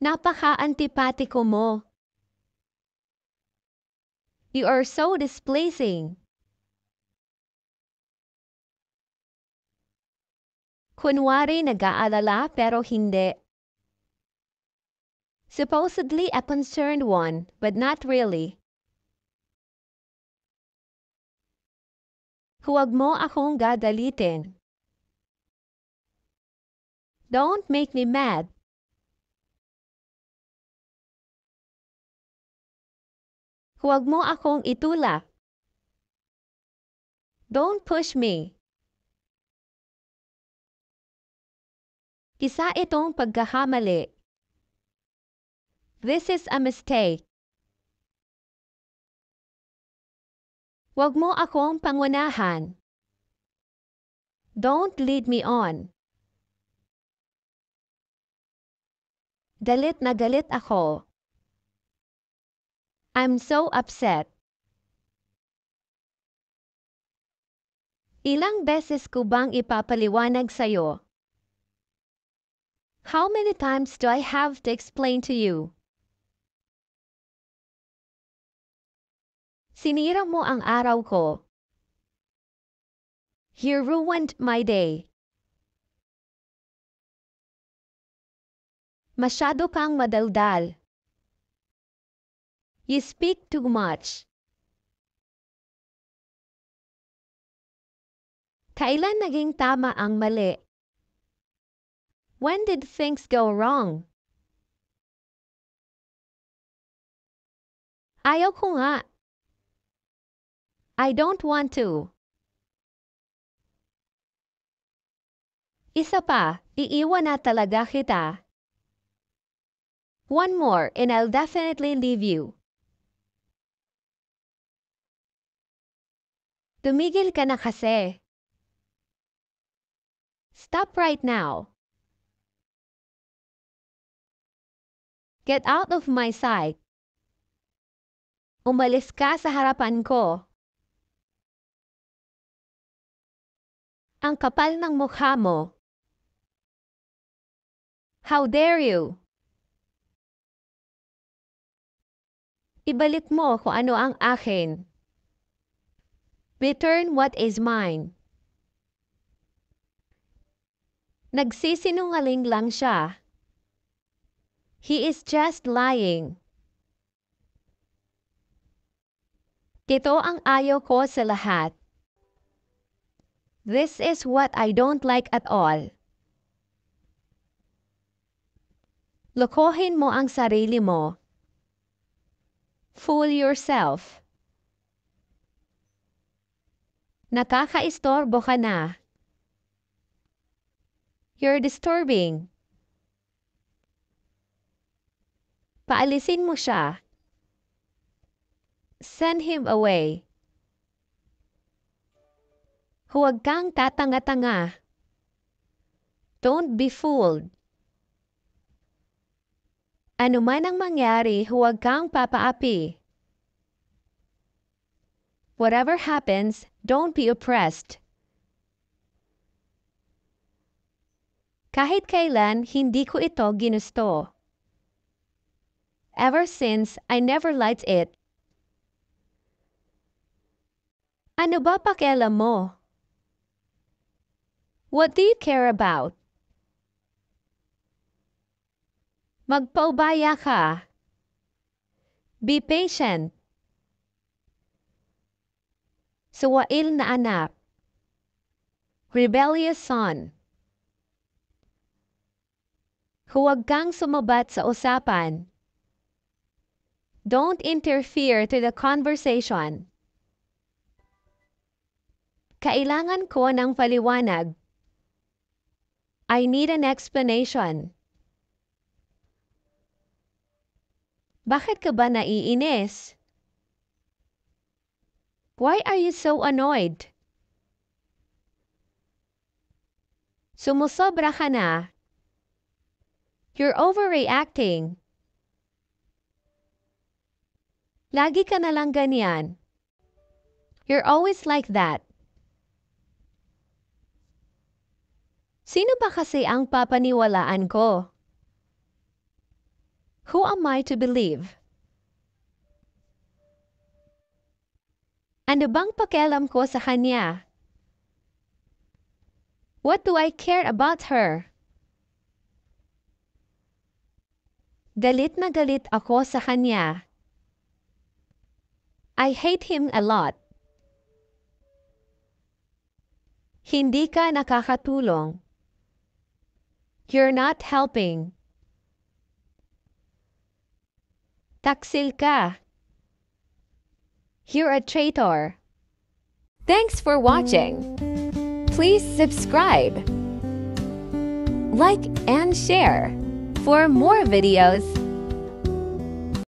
Napaka-antipatiko mo. You are so displeasing. Kunwari nag-aalala pero hindi. Supposedly a concerned one, but not really. Huwag mo akong gagalitin. Don't make me mad. Huwag mo akong itulak. Don't push me. Isa itong pagkakamali. This is a mistake. Huwag mo akong pangunahan. Don't lead me on. Galit na galit ako. I'm so upset. Ilang beses ko bang ipapaliwanag sa'yo? How many times do I have to explain to you? Sinira mo ang araw ko. You ruined my day. Masyado kang madaldal. You speak too much. Kailan naging tama ang mali? When did things go wrong? Ayaw ko nga. I don't want to. Isa pa, iiwan na talaga kita. One more and I'll definitely leave you. Tumigil ka na kasi. Stop right now. Get out of my sight. Umalis ka sa harapan ko. Ang kapal ng mukha mo. How dare you? Ibalik mo kung ano ang akin. Return what is mine. Nagsisinungaling lang siya. He is just lying. Ito ang ayaw ko sa lahat. This is what I don't like at all. Lokohin mo ang sarili mo. Fool yourself. Nakakaistorbo ka na. You're disturbing. Paalisin mo siya. Send him away. Huwag kang tatanga-tanga. Don't be fooled. Ano man ang mangyari, huwag kang papaapi. Whatever happens, don't be oppressed. Kahit kailan, hindi ko ito ginusto. Ever since, I never liked it. Ano ba pakialam mo? What do you care about? Magpaubaya ka. Be patient. Suwail na anak. Rebellious son. Huwag kang sumabat sa usapan. Don't interfere to the conversation. Kailangan ko ng paliwanag. I need an explanation. Bakit ka ba naiinis? Why are you so annoyed? Sumusobra ka na. You're overreacting. Lagi ka na lang ganyan. You're always like that. Sino ba kasi ang papaniwalaan ko? Who am I to believe? Ano bang pakialam ko sa kanya? What do I care about her? Galit na galit ako sa kanya. I hate him a lot. Hindi ka nakakatulong. You're not helping. Taksil ka. You're a traitor. Thanks for watching. Please subscribe, like, and share for more videos.